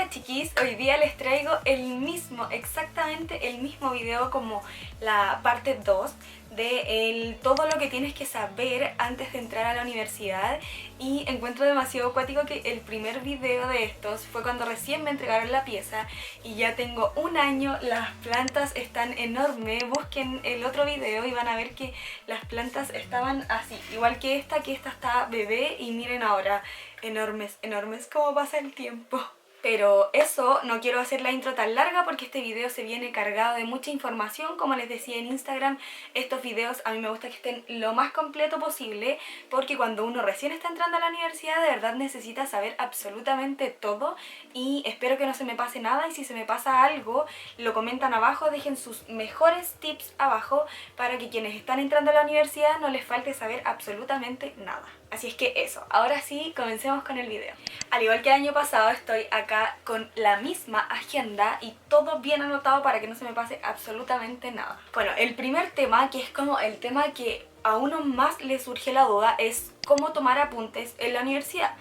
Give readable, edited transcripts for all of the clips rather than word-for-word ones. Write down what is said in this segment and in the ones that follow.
Hola chiquis, hoy día les traigo exactamente el mismo video como la parte 2 de todo lo que tienes que saber antes de entrar a la universidad, y encuentro demasiado cuático que el primer video de estos fue cuando recién me entregaron la pieza y ya tengo un año, las plantas están enormes. Busquen el otro video y van a ver que las plantas estaban así, igual que esta está bebé, y miren ahora, enormes, enormes, cómo pasa el tiempo. Pero eso, no quiero hacer la intro tan larga porque este video se viene cargado de mucha información. Como les decía en Instagram, estos videos a mí me gusta que estén lo más completo posible, porque cuando uno recién está entrando a la universidad de verdad necesita saber absolutamente todo, y espero que no se me pase nada, y si se me pasa algo lo comentan abajo, dejen sus mejores tips abajo para que quienes están entrando a la universidad no les falte saber absolutamente nada. Así es que eso, ahora sí, comencemos con el video. Al igual que el año pasado, estoy acá con la misma agenda y todo bien anotado para que no se me pase absolutamente nada. Bueno, el primer tema, que es como el tema que a uno más le surge la duda, es cómo tomar apuntes en la universidad.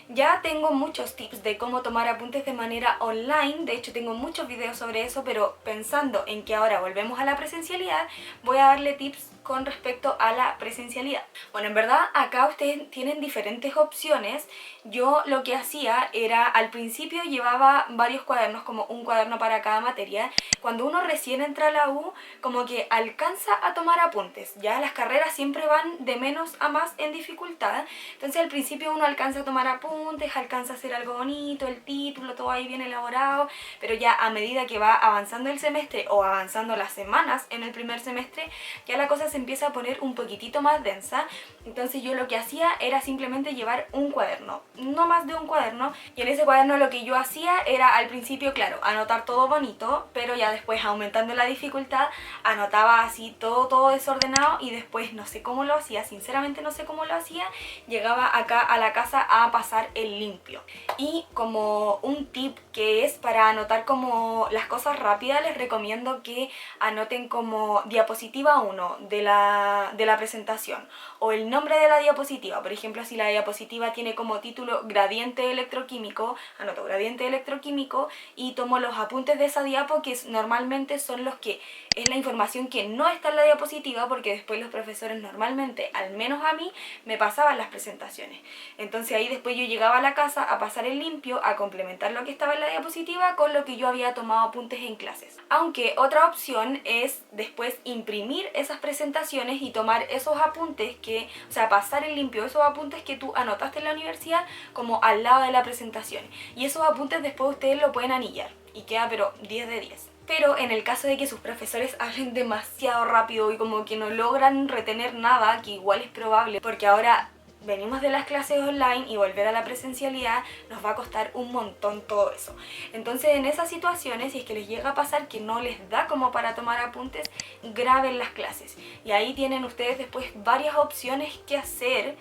Ya tengo muchos tips de cómo tomar apuntes de manera online, de hecho tengo muchos videos sobre eso, pero pensando en que ahora volvemos a la presencialidad, voy a darle tips con respecto a la presencialidad. Bueno, en verdad acá ustedes tienen diferentes opciones. Yo lo que hacía era, al principio llevaba varios cuadernos, como un cuaderno para cada materia. Cuando uno recién entra a la U, como que alcanza a tomar apuntes, ya las carreras siempre van de menos a más en dificultad, entonces al principio uno alcanza a tomar apuntes, alcanza a hacer algo bonito, el título, todo ahí bien elaborado, pero ya a medida que va avanzando el semestre o avanzando las semanas en el primer semestre, ya la cosa se empieza a poner un poquitito más densa. Entonces yo lo que hacía era simplemente llevar un cuaderno, no más de un cuaderno, y en ese cuaderno lo que yo hacía era, al principio, claro, anotar todo bonito, pero ya después, aumentando la dificultad, anotaba así todo desordenado, y después no sé cómo lo hacía, sinceramente no sé cómo lo hacía, llegaba acá a la casa a pasar el limpio. Y como un tip que es para anotar como las cosas rápidas, les recomiendo que anoten como diapositiva 1 de la presentación, o el nombre de la diapositiva. Por ejemplo, si la diapositiva tiene como título gradiente electroquímico, anoto gradiente electroquímico y tomo los apuntes de esa diapo, que normalmente son los que es la información que no está en la diapositiva, porque después los profesores normalmente, al menos a mí, me pasaban las presentaciones. Entonces ahí después yo llegaba a la casa a pasar el limpio, a complementar lo que estaba en la diapositiva con lo que yo había tomado apuntes en clases. Aunque otra opción es después imprimir esas presentaciones y tomar esos apuntes o sea, pasar el limpio esos apuntes que tú anotaste en la universidad como al lado de la presentación. Y esos apuntes después ustedes lo pueden anillar y queda pero 10 de 10. Pero en el caso de que sus profesores hablen demasiado rápido y como que no logran retener nada, que igual es probable, porque ahora venimos de las clases online y volver a la presencialidad nos va a costar un montón todo eso. Entonces en esas situaciones, si es que les llega a pasar que no les da como para tomar apuntes, graben las clases. Y ahí tienen ustedes después varias opciones que hacer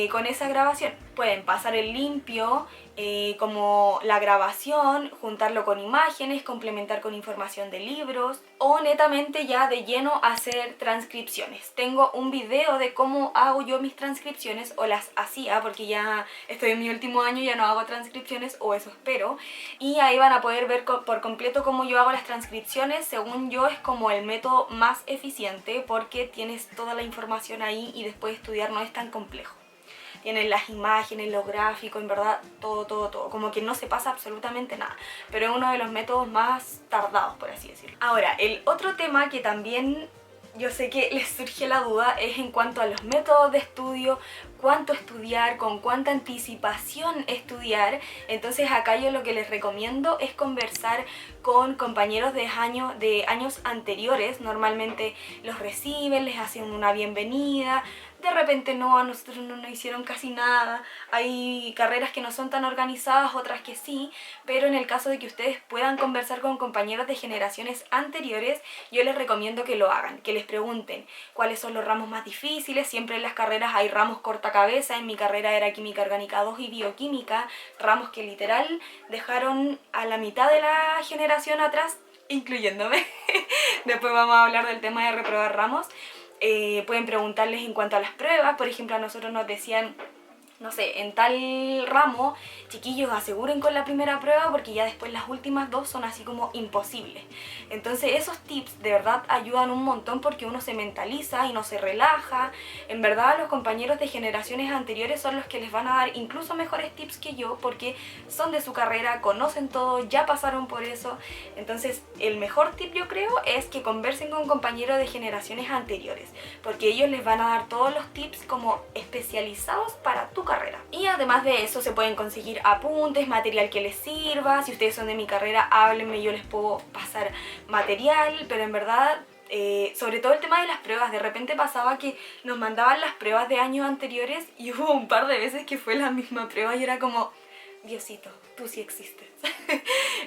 con esa grabación. Pueden pasar el limpio, como la grabación, juntarlo con imágenes, complementar con información de libros, o netamente ya de lleno hacer transcripciones. Tengo un video de cómo hago yo mis transcripciones, o las hacía, porque ya estoy en mi último año, ya no hago transcripciones, o eso espero, y ahí van a poder ver por completo cómo yo hago las transcripciones. Según yo es como el método más eficiente, porque tienes toda la información ahí y después estudiar no es tan complejo. Tienen las imágenes, los gráficos, en verdad, todo. Como que no se pasa absolutamente nada. Pero es uno de los métodos más tardados, por así decirlo. Ahora, el otro tema que también yo sé que les surge la duda es en cuanto a los métodos de estudio, cuánto estudiar, con cuánta anticipación estudiar. Entonces acá yo lo que les recomiendo es conversar con compañeros de años anteriores. Normalmente los reciben, les hacen una bienvenida. De repente no, a nosotros no nos hicieron casi nada. Hay carreras que no son tan organizadas, otras que sí, pero en el caso de que ustedes puedan conversar con compañeros de generaciones anteriores, yo les recomiendo que lo hagan, que les pregunten cuáles son los ramos más difíciles. Siempre en las carreras hay ramos cortacabeza. En mi carrera era Química Orgánica 2 y Bioquímica, ramos que literal dejaron a la mitad de la generación atrás, incluyéndome. Después vamos a hablar del tema de reprobar ramos. Pueden preguntarles en cuanto a las pruebas. Por ejemplo, a nosotros nos decían no sé, en tal ramo, chiquillos, aseguren con la primera prueba porque ya después las últimas dos son así como imposibles. Entonces esos tips de verdad ayudan un montón porque uno se mentaliza y no se relaja. En verdad los compañeros de generaciones anteriores son los que les van a dar incluso mejores tips que yo porque son de su carrera, conocen todo, ya pasaron por eso. Entonces el mejor tip yo creo es que conversen con compañeros de generaciones anteriores porque ellos les van a dar todos los tips como especializados para tu carrera. Y además de eso se pueden conseguir apuntes, material que les sirva. Si ustedes son de mi carrera, háblenme, yo les puedo pasar material, pero en verdad sobre todo el tema de las pruebas, de repente pasaba que nos mandaban las pruebas de años anteriores y hubo un par de veces que fue la misma prueba y era como, Diosito, tú sí existes.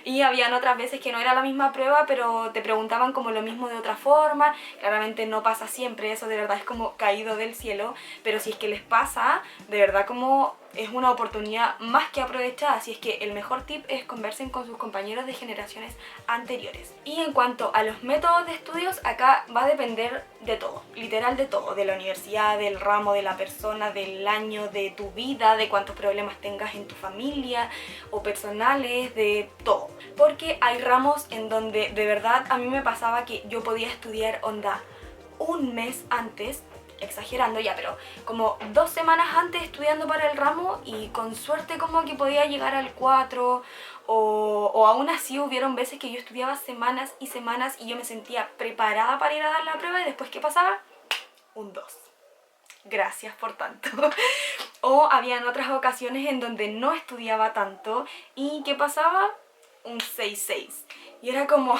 Y habían otras veces que no era la misma prueba, pero te preguntaban como lo mismo de otra forma. Claramente no pasa siempre, eso de verdad es como caído del cielo, pero si es que les pasa, de verdad como es una oportunidad más que aprovechada. Así es que el mejor tip es conversen con sus compañeros de generaciones anteriores. Y en cuanto a los métodos de estudios, acá va a depender de todo, literal de todo, de la universidad, del ramo, de la persona, del año, de tu vida, de cuántos problemas tengas en tu familia o personales, de todo. Porque hay ramos en donde de verdad a mí me pasaba que yo podía estudiar onda un mes antes, exagerando ya, pero como 2 semanas antes estudiando para el ramo y con suerte como que podía llegar al 4 o aún así hubieron veces que yo estudiaba semanas y semanas y yo me sentía preparada para ir a dar la prueba y después ¿qué pasaba? Un 2. Gracias por tanto. O habían otras ocasiones en donde no estudiaba tanto y ¿qué pasaba? Un 6-6. Y era como,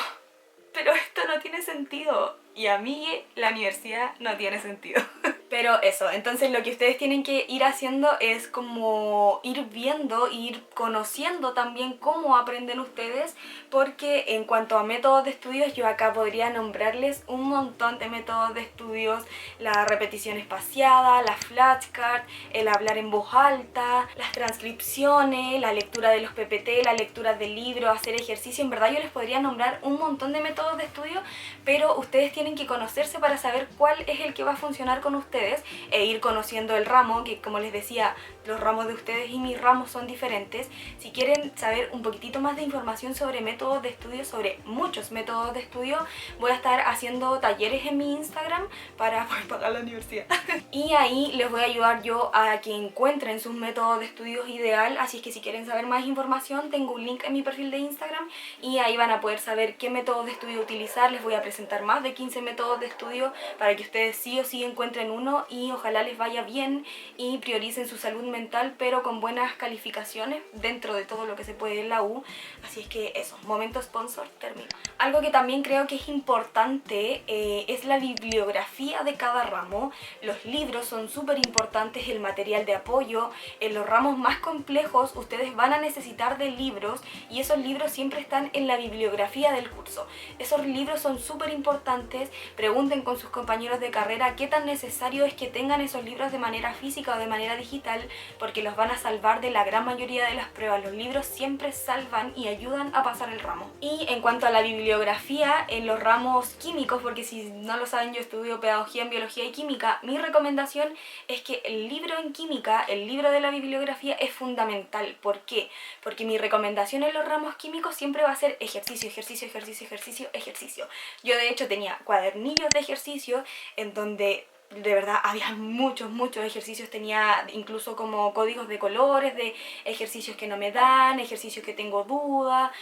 pero esto no tiene sentido. Y a mí la universidad no tiene sentido. Pero eso, entonces lo que ustedes tienen que ir haciendo es como ir viendo, ir conociendo también cómo aprenden ustedes, porque en cuanto a métodos de estudios, yo acá podría nombrarles un montón de métodos de estudios: la repetición espaciada, la flashcard, el hablar en voz alta, las transcripciones, la lectura de los PPT, la lectura del libro, hacer ejercicio. En verdad yo les podría nombrar un montón de métodos de estudio, pero ustedes tienen que conocerse para saber cuál es el que va a funcionar con ustedes e ir conociendo el ramo, que como les decía, los ramos de ustedes y mis ramos son diferentes. Si quieren saber un poquitito más de información sobre métodos de estudio, sobre muchos métodos de estudio, voy a estar haciendo talleres en mi Instagram para poder pagar la universidad. Y ahí les voy a ayudar yo a que encuentren sus métodos de estudios ideal, así es que si quieren saber más información, tengo un link en mi perfil de Instagram y ahí van a poder saber qué métodos de estudio utilizar. Les voy a presentar más de 15 métodos de estudio para que ustedes sí o sí encuentren uno y ojalá les vaya bien y prioricen su salud mental, pero con buenas calificaciones dentro de todo lo que se puede en la U. Así es que eso, momento sponsor, termino. Algo que también creo que es importante es la bibliografía de cada ramo. Los libros son súper importantes, el material de apoyo. En los ramos más complejos ustedes van a necesitar de libros y esos libros siempre están en la bibliografía del curso. Esos libros son súper importantes. Pregunten con sus compañeros de carrera qué tan necesario es que tengan esos libros de manera física o de manera digital, porque los van a salvar de la gran mayoría de las pruebas. Los libros siempre salvan y ayudan a pasar el ramo. Y en cuanto a la bibliografía, en los ramos químicos, porque si no lo saben, yo estudio pedagogía en biología y química, mi recomendación es que el libro en química, el libro de la bibliografía, es fundamental. ¿Por qué? Porque mi recomendación en los ramos químicos siempre va a ser ejercicio, ejercicio, ejercicio, ejercicio, ejercicio. Yo de hecho tenía cuadernillos de ejercicio en donde de verdad había muchos ejercicios, tenía incluso como códigos de colores, de ejercicios que no me dan, ejercicios que tengo duda,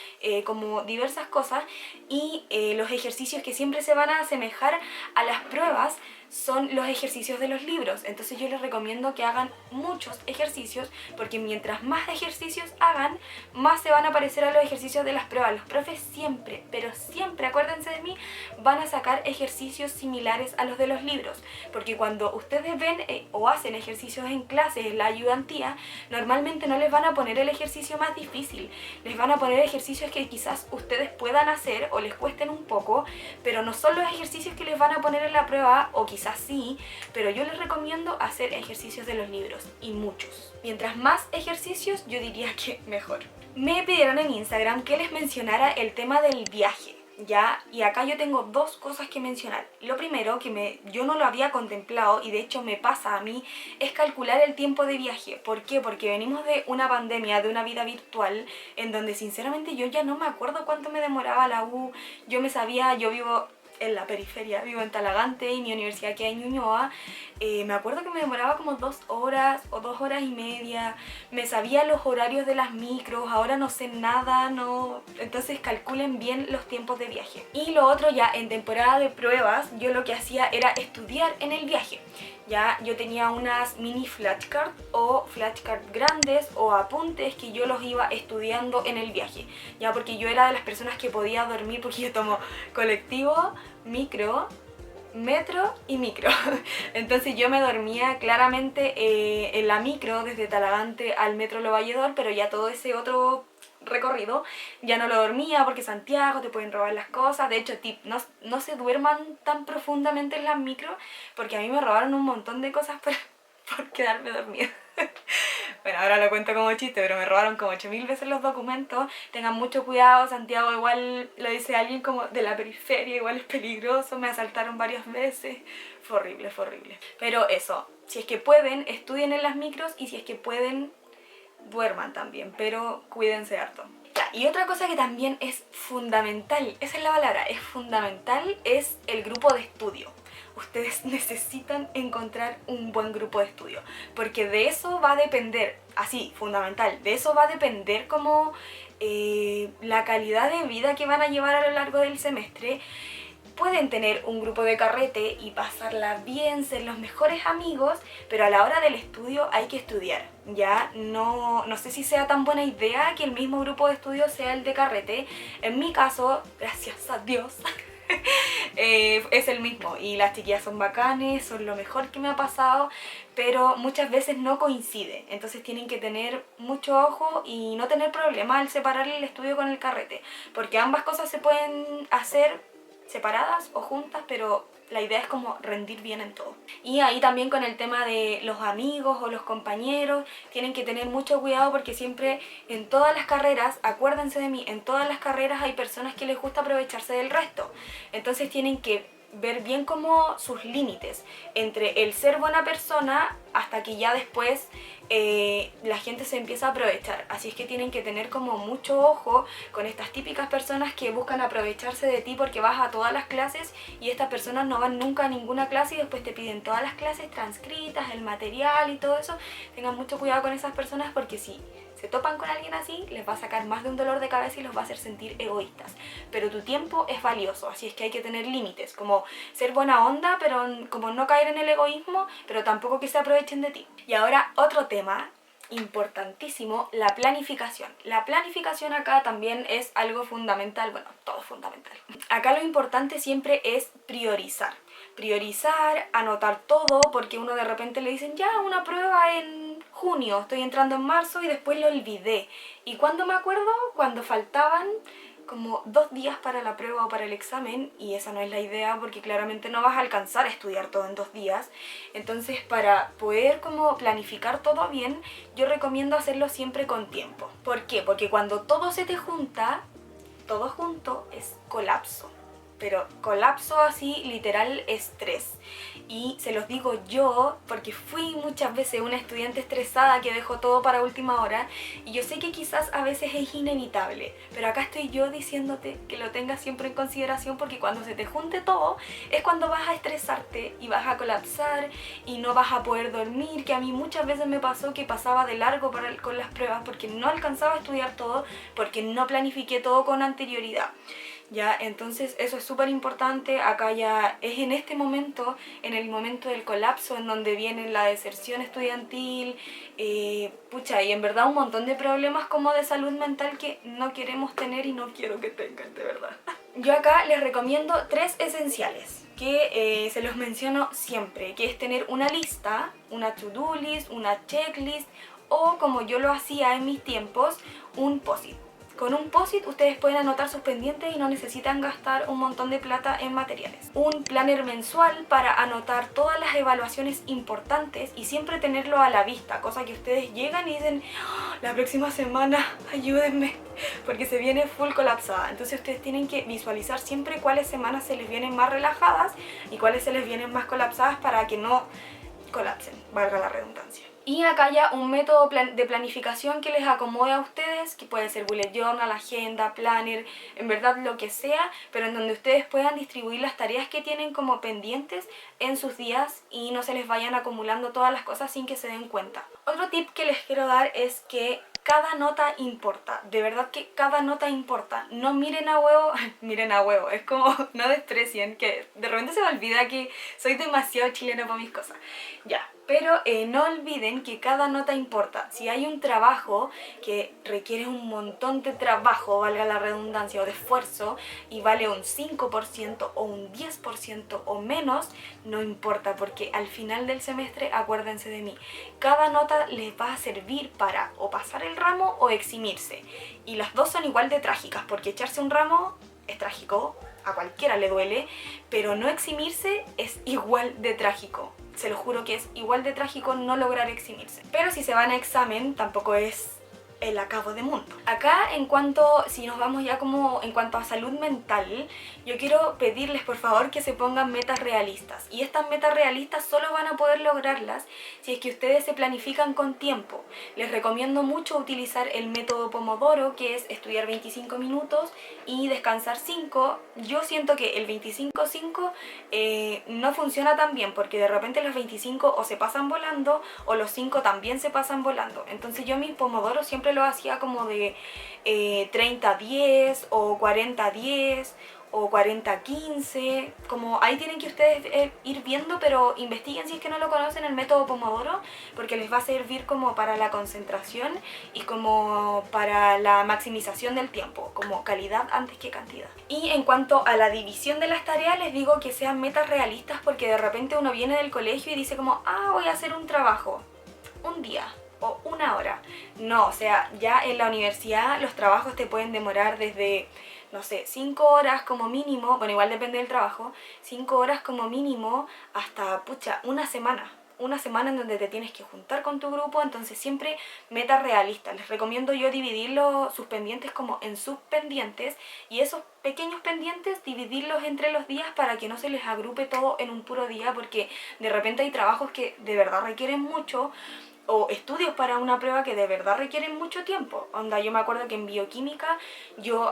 como diversas cosas. Y los ejercicios que siempre se van a asemejar a las pruebas son los ejercicios de los libros. Entonces yo les recomiendo que hagan muchos ejercicios, porque mientras más ejercicios hagan, más se van a parecer a los ejercicios de las pruebas. Los profes siempre, pero siempre, acuérdense de mí, van a sacar ejercicios similares a los de los libros, porque cuando ustedes ven o hacen ejercicios en clases, en la ayudantía, normalmente no les van a poner el ejercicio más difícil, les van a poner ejercicios que quizás ustedes puedan hacer o les cuesten un poco, pero no son los ejercicios que les van a poner en la prueba, o quizás sí, pero yo les recomiendo hacer ejercicios de los libros, y muchos. Mientras más ejercicios, yo diría que mejor. Me pidieron en Instagram que les mencionara el tema del viaje. ¿ya? Y acá yo tengo dos cosas que mencionar. Lo primero, que yo no lo había contemplado y de hecho me pasa a mí, es calcular el tiempo de viaje. ¿Por qué? Porque venimos de una pandemia, de una vida virtual, en donde sinceramente yo ya no me acuerdo cuánto me demoraba la U. Yo vivo en la periferia, vivo en Talagante y mi universidad queda en Ñuñoa. Me acuerdo que me demoraba como 2 horas o 2 horas y media. Me sabía los horarios de las micros, ahora no sé nada, no. Entonces calculen bien los tiempos de viaje. Y lo otro, ya en temporada de pruebas, yo lo que hacía era estudiar en el viaje. Ya yo tenía unas mini flashcards o flashcards grandes o apuntes que yo los iba estudiando en el viaje, ya, porque yo era de las personas que podía dormir, porque yo tomo colectivo, micro, metro y micro. Entonces yo me dormía claramente en la micro desde Talagante al metro Lo Valledor, pero ya todo ese otro recorrido ya no lo dormía porque Santiago te pueden robar las cosas. De hecho, tip, no se duerman tan profundamente en las micros, porque a mí me robaron un montón de cosas por quedarme dormida. Bueno, ahora lo cuento como chiste, pero me robaron como 8000 veces los documentos. Tengan mucho cuidado, Santiago igual lo dice alguien como de la periferia, igual es peligroso, me asaltaron varias veces. Fue horrible, fue horrible. Pero eso, si es que pueden, estudien en las micros, y si es que pueden, duerman también, pero cuídense harto. Ya, y otra cosa que también es fundamental, esa es la palabra, es fundamental, es el grupo de estudio. Ustedes necesitan encontrar un buen grupo de estudio, porque de eso va a depender, así, fundamental, de eso va a depender como la calidad de vida que van a llevar a lo largo del semestre. Pueden tener un grupo de carrete y pasarla bien, ser los mejores amigos, pero a la hora del estudio hay que estudiar. Ya no sé si sea tan buena idea que el mismo grupo de estudio sea el de carrete. En mi caso, gracias a Dios, es el mismo, y las chiquillas son bacanes, son lo mejor que me ha pasado, pero muchas veces no coincide. Entonces tienen que tener mucho ojo y no tener problema al separar el estudio con el carrete, porque ambas cosas se pueden hacer separadas o juntas, pero la idea es como rendir bien en todo. Y ahí también con el tema de los amigos o los compañeros, tienen que tener mucho cuidado, porque siempre en todas las carreras, acuérdense de mí, en todas las carreras hay personas que les gusta aprovecharse del resto. Entonces tienen que ver bien como sus límites entre el ser buena persona hasta que ya después la gente se empieza a aprovechar. Así es que tienen que tener como mucho ojo con estas típicas personas que buscan aprovecharse de ti porque vas a todas las clases, y estas personas no van nunca a ninguna clase y después te piden todas las clases transcritas, el material y todo eso. Tengan mucho cuidado con esas personas, porque si se topan con alguien así, les va a sacar más de un dolor de cabeza y los va a hacer sentir egoístas. Pero tu tiempo es valioso, así es que hay que tener límites, como ser buena onda, pero como no caer en el egoísmo, pero tampoco que se aprovechen de ti. Y ahora otro tema importantísimo, la planificación. La planificación acá también es algo fundamental, bueno, todo es fundamental. Acá lo importante siempre es priorizar. Priorizar, anotar todo, porque uno de repente le dicen, ya, una prueba en junio, estoy entrando en marzo y después lo olvidé. ¿Y cuando me acuerdo? Cuando faltaban como 2 días para la prueba o para el examen, y esa no es la idea, porque claramente no vas a alcanzar a estudiar todo en 2 días. Entonces, para poder como planificar todo bien, yo recomiendo hacerlo siempre con tiempo. ¿Por qué? Porque cuando todo se te junta, todo junto es colapso. Pero colapso así, literal, estrés. Y se los digo yo, porque fui muchas veces una estudiante estresada que dejó todo para última hora, y yo sé que quizás a veces es inevitable, pero acá estoy yo diciéndote que lo tengas siempre en consideración, porque cuando se te junte todo es cuando vas a estresarte y vas a colapsar y no vas a poder dormir, que a mí muchas veces me pasó que pasaba de largo con las pruebas porque no alcanzaba a estudiar todo, porque no planifiqué todo con anterioridad. Ya, entonces eso es súper importante. Acá ya es en este momento, en el momento del colapso, en donde viene la deserción estudiantil, y en verdad un montón de problemas como de salud mental que no queremos tener y no quiero que tengan, de verdad. Yo acá les recomiendo 3 esenciales que se los menciono siempre, que es tener una lista, una to-do list, una checklist, o como yo lo hacía en mis tiempos, un post-it. Con un post-it ustedes pueden anotar sus pendientes y no necesitan gastar un montón de plata en materiales. Un planner mensual para anotar todas las evaluaciones importantes y siempre tenerlo a la vista, cosa que ustedes llegan y dicen, "Oh, la próxima semana ayúdenme", porque se viene full colapsada. Entonces ustedes tienen que visualizar siempre cuáles semanas se les vienen más relajadas y cuáles se les vienen más colapsadas para que no colapsen, valga la redundancia. Y acá ya un método de planificación que les acomode a ustedes, que puede ser bullet journal, agenda, planner, en verdad lo que sea, pero en donde ustedes puedan distribuir las tareas que tienen como pendientes en sus días y no se les vayan acumulando todas las cosas sin que se den cuenta. Otro tip que les quiero dar es que cada nota importa, de verdad que cada nota importa. No miren a huevo, miren a huevo, es como no desprecien, que de repente se me olvida que soy demasiado chilena para mis cosas. Ya, pero no olviden que cada nota importa. Si hay un trabajo que requiere un montón de trabajo, valga la redundancia, o de esfuerzo, y vale un 5% o un 10% o menos, no importa, porque al final del semestre, acuérdense de mí, cada nota les va a servir para o pasar el ramo o eximirse. Y las dos son igual de trágicas, porque echarse un ramo es trágico, a cualquiera le duele, pero no eximirse es igual de trágico. Se lo juro que es igual de trágico no lograr eximirse. Pero si se van a examen, tampoco es el acabo de mundo. Acá, si nos vamos ya como en cuanto a salud mental, yo quiero pedirles por favor que se pongan metas realistas. Y estas metas realistas solo van a poder lograrlas si es que ustedes se planifican con tiempo. Les recomiendo mucho utilizar el método Pomodoro, que es estudiar 25 minutos y descansar 5. Yo siento que el 25-5 no funciona tan bien, porque de repente los 25 o se pasan volando o los 5 también se pasan volando. Entonces yo mis Pomodoro siempre lo hacía como de 30-10 o 40-10 o 40-15, como ahí tienen que ustedes ir viendo, pero investiguen si es que no lo conocen el método Pomodoro, porque les va a servir como para la concentración y como para la maximización del tiempo, como calidad antes que cantidad. Y en cuanto a la división de las tareas, les digo que sean metas realistas, porque de repente uno viene del colegio y dice como, voy a hacer un trabajo, un día o una hora. No, o sea, ya en la universidad los trabajos te pueden demorar desde, no sé, 5 horas como mínimo, bueno, igual depende del trabajo, 5 horas como mínimo hasta, una semana. Una semana en donde te tienes que juntar con tu grupo, entonces siempre metas realistas. Les recomiendo yo dividir sus pendientes como en subpendientes y esos pequeños pendientes dividirlos entre los días para que no se les agrupe todo en un puro día, porque de repente hay trabajos que de verdad requieren mucho, o estudios para una prueba que de verdad requieren mucho tiempo. Onda, yo me acuerdo que en bioquímica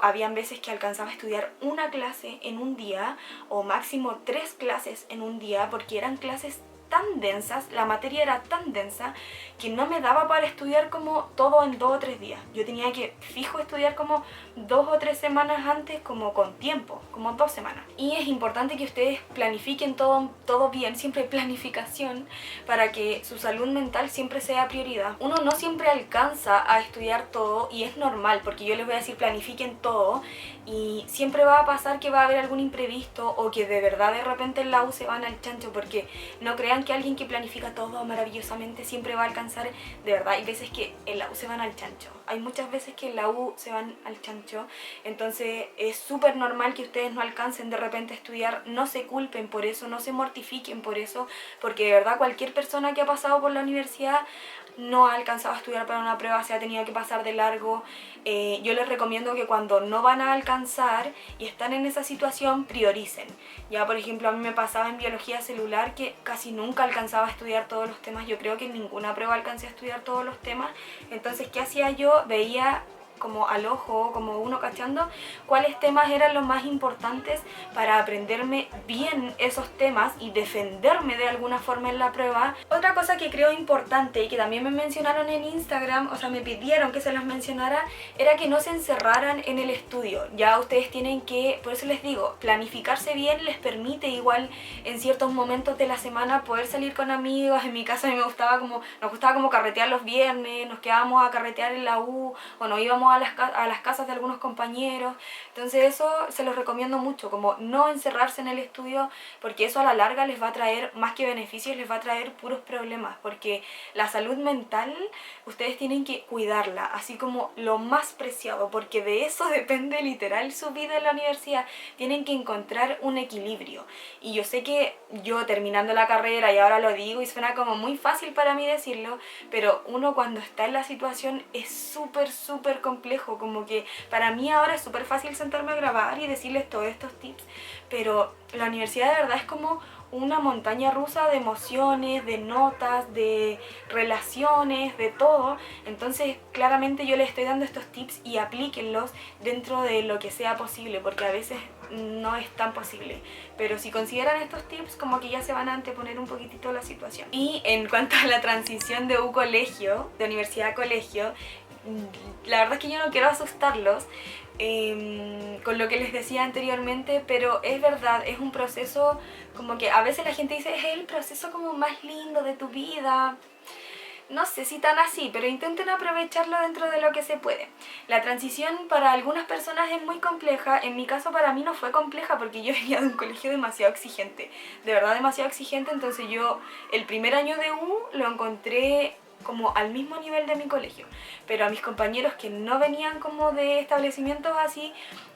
habían veces que alcanzaba a estudiar una clase en un día o máximo 3 clases en un día, porque eran clases tan densas, la materia era tan densa que no me daba para estudiar como todo en 2 o 3 días. Yo tenía que fijo estudiar como 2 o 3 semanas antes, como con tiempo, como 2 semanas. Y es importante que ustedes planifiquen todo bien, siempre planificación, para que su salud mental siempre sea prioridad. Uno no siempre alcanza a estudiar todo y es normal, porque yo les voy a decir planifiquen todo y siempre va a pasar que va a haber algún imprevisto o que de verdad de repente en la U se van al chancho, porque no crean que alguien que planifica todo maravillosamente siempre va a alcanzar. De verdad, hay veces que en la U se van al chancho. Hay muchas veces que en la U se van al chancho. Entonces es súper normal que ustedes no alcancen de repente a estudiar. No se culpen por eso, no se mortifiquen por eso, porque de verdad cualquier persona que ha pasado por la universidad no ha alcanzado a estudiar para una prueba, se ha tenido que pasar de largo. Yo les recomiendo que cuando no van a alcanzar y están en esa situación, prioricen. Ya, por ejemplo, a mí me pasaba en biología celular que casi nunca alcanzaba a estudiar todos los temas. Yo creo que en ninguna prueba alcancé a estudiar todos los temas. Entonces, ¿qué hacía yo? Veía como al ojo, como uno cachando, cuáles temas eran los más importantes para aprenderme bien esos temas y defenderme de alguna forma en la prueba. Otra cosa que creo importante y que también me mencionaron en Instagram, o sea, me pidieron que se las mencionara, era que no se encerraran en el estudio. Ya ustedes tienen que, por eso les digo, planificarse bien les permite igual en ciertos momentos de la semana poder salir con amigos. En mi caso a mí nos gustaba como carretear los viernes, nos quedábamos a carretear en la U o nos íbamos vamos a las casas de algunos compañeros. Entonces eso se los recomiendo mucho, como no encerrarse en el estudio, porque eso a la larga les va a traer más que beneficios, les va a traer puros problemas, porque la salud mental ustedes tienen que cuidarla, así como lo más preciado, porque de eso depende literal su vida en la universidad. Tienen que encontrar un equilibrio. Y yo sé que yo terminando la carrera, y ahora lo digo y suena como muy fácil para mí decirlo, pero uno cuando está en la situación es súper complejo, como que para mí ahora es súper fácil sentarme a grabar y decirles todos estos tips, pero la universidad de verdad es como una montaña rusa de emociones, de notas, de relaciones, de todo. Entonces claramente yo les estoy dando estos tips y aplíquenlos dentro de lo que sea posible, porque a veces no es tan posible, pero si consideran estos tips como que ya se van a anteponer un poquitito la situación. Y en cuanto a la transición de colegio, de universidad a colegio, la verdad es que yo no quiero asustarlos con lo que les decía anteriormente, pero es verdad, es un proceso como que a veces la gente dice es el proceso como más lindo de tu vida. No sé si tan así, pero intenten aprovecharlo dentro de lo que se puede. La transición para algunas personas es muy compleja. En mi caso para mí no fue compleja porque yo venía de un colegio demasiado exigente. De verdad demasiado exigente, entonces yo el primer año de U lo encontré como al mismo nivel de mi colegio. Pero a mis compañeros que no venían como de establecimientos así,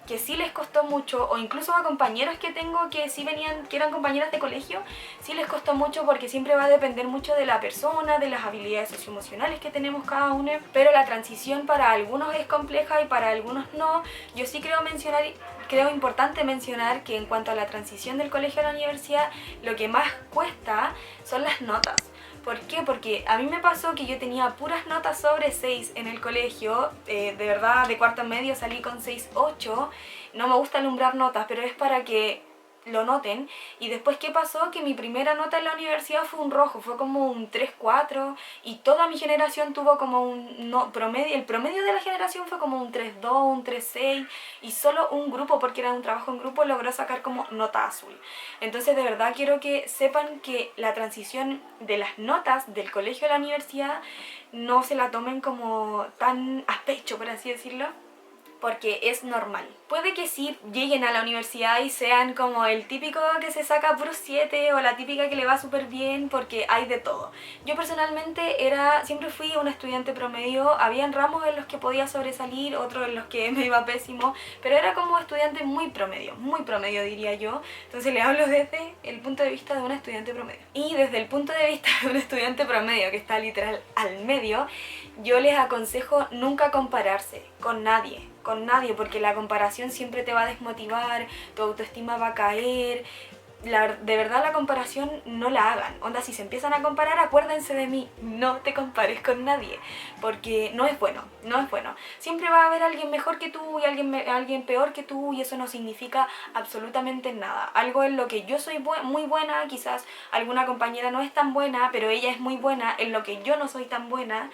que sí les costó mucho, o incluso a compañeros que tengo que sí venían, que eran compañeras de colegio, sí les costó mucho porque siempre va a depender mucho de la persona, de las habilidades socioemocionales que tenemos cada uno, pero la transición para algunos es compleja y para algunos no. Yo sí creo importante mencionar que en cuanto a la transición del colegio a la universidad, lo que más cuesta son las notas. ¿Por qué? Porque a mí me pasó que yo tenía puras notas sobre 6 en el colegio, de verdad de cuarto medio salí con 6,8, no me gusta alumbrar notas, pero es para que lo noten. Y después, ¿qué pasó? Que mi primera nota en la universidad fue un rojo, fue como un 3,4 y toda mi generación tuvo como un promedio, el promedio de la generación fue como un 3,2, un 3,6 y solo un grupo, porque era un trabajo en grupo, logró sacar como nota azul. Entonces de verdad quiero que sepan que la transición de las notas del colegio a la universidad no se la tomen como tan a pecho, por así decirlo, porque es normal. Puede que sí lleguen a la universidad y sean como el típico que se saca puros 7 o la típica que le va súper bien, porque hay de todo. Yo personalmente siempre fui una estudiante promedio, habían ramos en los que podía sobresalir, otros en los que me iba pésimo, pero era como estudiante muy promedio diría yo. Entonces le hablo desde el punto de vista de una estudiante promedio. Y desde el punto de vista de un estudiante promedio que está literal al medio, yo les aconsejo nunca compararse con nadie, porque la comparación siempre te va a desmotivar, tu autoestima va a caer. De verdad la comparación no la hagan. Onda, si se empiezan a comparar, acuérdense de mí, no te compares con nadie, porque no es bueno. Siempre va a haber alguien mejor que tú y alguien peor que tú, y eso no significa absolutamente nada. Algo en lo que yo soy muy buena, quizás alguna compañera no es tan buena, pero ella es muy buena en lo que yo no soy tan buena.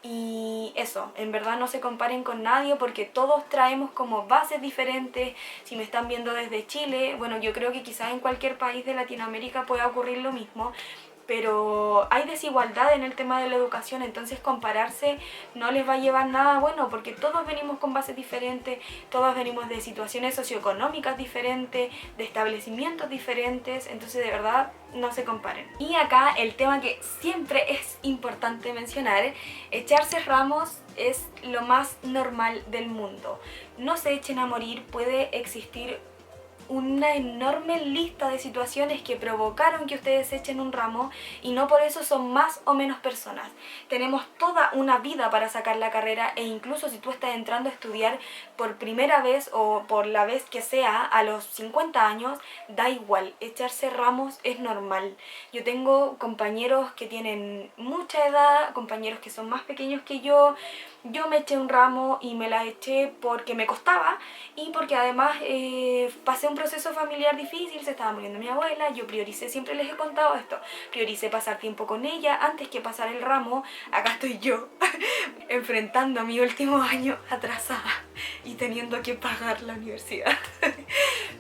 Y eso, en verdad no se comparen con nadie porque todos traemos como bases diferentes. Si me están viendo desde Chile, bueno, yo creo que quizás en cualquier país de Latinoamérica pueda ocurrir lo mismo, pero hay desigualdad en el tema de la educación, entonces compararse no les va a llevar nada bueno, porque todos venimos con bases diferentes, todos venimos de situaciones socioeconómicas diferentes, de establecimientos diferentes, entonces de verdad no se comparen. Y acá el tema que siempre es importante mencionar, echarse ramos es lo más normal del mundo. No se echen a morir, puede existir una enorme lista de situaciones que provocaron que ustedes echen un ramo y no por eso son más o menos personas. Tenemos toda una vida para sacar la carrera, e incluso si tú estás entrando a estudiar por primera vez o por la vez que sea a los 50 años, da igual, echarse ramos es normal. Yo tengo compañeros que tienen mucha edad, compañeros que son más pequeños que yo me eché un ramo y me la eché porque me costaba y porque además pasé un proceso familiar difícil, se estaba muriendo mi abuela, yo prioricé, siempre les he contado esto, prioricé pasar tiempo con ella antes que pasar el ramo. Acá estoy yo enfrentando mi último año atrasada y teniendo que pagar la universidad.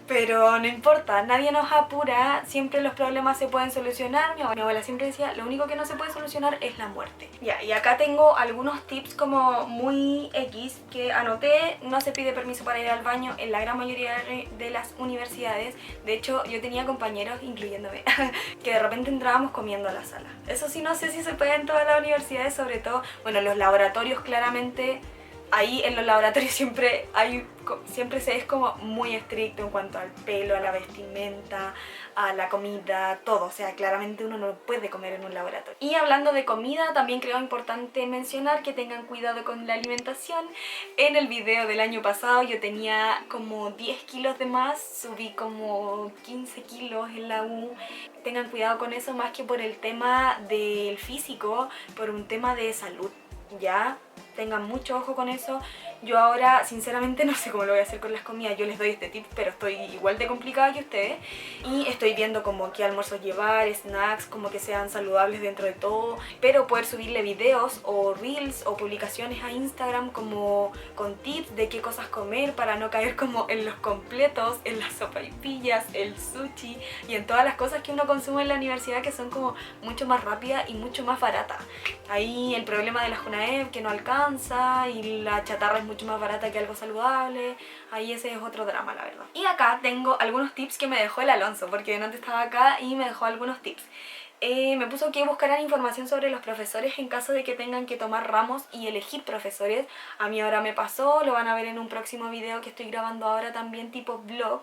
Pero no importa, nadie nos apura, siempre los problemas se pueden solucionar. Mi abuela siempre decía, lo único que no se puede solucionar es la muerte. Ya, y acá tengo algunos tips como muy X que anoté. No se pide permiso para ir al baño en la gran mayoría de las universidades. De hecho, yo tenía compañeros, incluyéndome, que de repente entrábamos comiendo a la sala. Eso sí, no sé si se puede en todas las universidades, sobre todo, bueno, los laboratorios claramente. Ahí en los laboratorios siempre se es como muy estricto en cuanto al pelo, a la vestimenta, a la comida, todo. O sea, claramente uno no puede comer en un laboratorio. Y hablando de comida, también creo importante mencionar que tengan cuidado con la alimentación. En el video del año pasado yo tenía como 10 kilos de más, subí como 15 kilos en la U. Tengan cuidado con eso más que por el tema del físico, por un tema de salud. Ya, tengan mucho ojo con eso. Yo ahora sinceramente no sé cómo lo voy a hacer con las comidas. Yo les doy este tip, pero estoy igual de complicada que ustedes. Y estoy viendo como qué almuerzos llevar, snacks, como que sean saludables dentro de todo. Pero poder subirle videos o reels o publicaciones a Instagram como con tips de qué cosas comer para no caer como en los completos, en las sopaipillas, el sushi y en todas las cosas que uno consume en la universidad que son como mucho más rápidas y mucho más baratas. Ahí el problema de la Junaed que no alcanza y la chatarra es mucho más barata que algo saludable. Ahí ese es otro drama, la verdad. Y acá tengo algunos tips que me dejó el Alonso, porque antes estaba acá y me dejó algunos tips. Me puso que buscaran información sobre los profesores en caso de que tengan que tomar ramos y elegir profesores. A mí ahora me pasó, lo van a ver en un próximo video que estoy grabando ahora también tipo vlog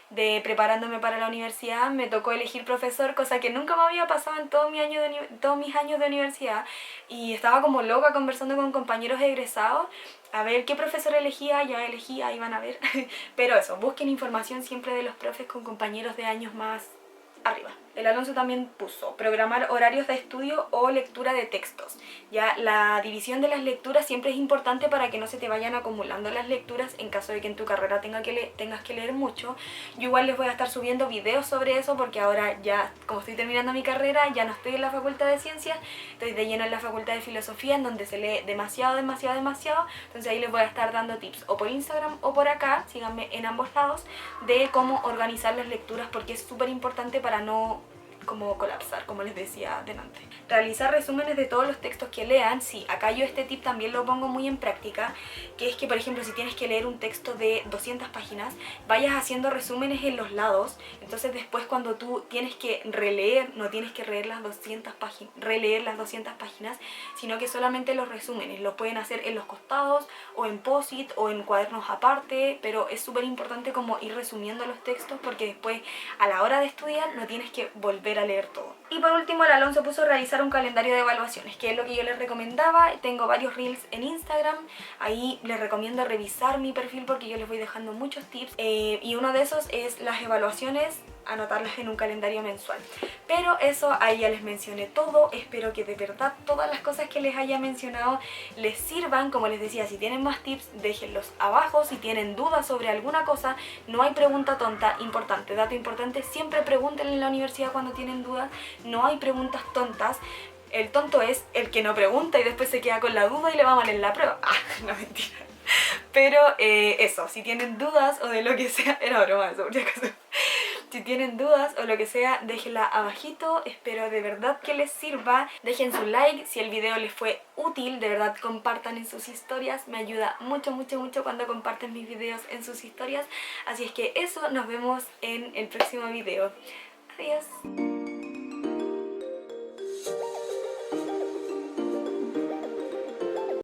de preparándome para la universidad. Me tocó elegir profesor, cosa que nunca me había pasado en todos mis años de universidad, y estaba como loca conversando con compañeros egresados a ver qué profesor elegía. Ya elegí, ahí van a ver. Pero eso, busquen información siempre de los profes con compañeros de años más arriba. El Alonso también puso programar horarios de estudio o lectura de textos. Ya la división de las lecturas siempre es importante para que no se te vayan acumulando las lecturas en caso de que en tu carrera tengas que leer mucho. Yo igual les voy a estar subiendo videos sobre eso porque ahora ya, como estoy terminando mi carrera, ya no estoy en la Facultad de Ciencias, estoy de lleno en la Facultad de Filosofía, en donde se lee demasiado. Entonces ahí les voy a estar dando tips o por Instagram o por acá, síganme en ambos lados, de cómo organizar las lecturas porque es súper importante para no como colapsar, como les decía delante. Realizar resúmenes de todos los textos que lean. Sí, acá yo este tip también lo pongo muy en práctica, que es que por ejemplo si tienes que leer un texto de 200 páginas, vayas haciendo resúmenes en los lados. Entonces después cuando tú tienes que releer, no tienes que releer las 200 páginas, sino que solamente los resúmenes los pueden hacer en los costados o en post-it o en cuadernos aparte, pero es súper importante como ir resumiendo los textos porque después a la hora de estudiar no tienes que volver a leer todo. Y por último el Alonso puso realizar un calendario de evaluaciones, que es lo que yo les recomendaba. Tengo varios reels en Instagram, ahí les recomiendo revisar mi perfil porque yo les voy dejando muchos tips, y uno de esos es las evaluaciones, anotarlas en un calendario mensual. Pero eso ahí ya les mencioné todo. Espero que de verdad todas las cosas que les haya mencionado les sirvan. Como les decía, si tienen más tips déjenlos abajo. Si tienen dudas sobre alguna cosa, no hay pregunta tonta. Importante, dato importante, siempre pregunten en la universidad cuando tienen dudas. No hay preguntas tontas. El tonto es el que no pregunta y después se queda con la duda y le va mal en la prueba. No, mentira. Pero eso, si tienen dudas o de lo que sea, era broma eso, por si acaso. Si tienen dudas o lo que sea, déjenla abajito. Espero de verdad que les sirva. Dejen su like si el video les fue útil. De verdad compartan en sus historias. Me ayuda mucho cuando comparten mis videos en sus historias. Así es que eso, nos vemos en el próximo video. Adiós.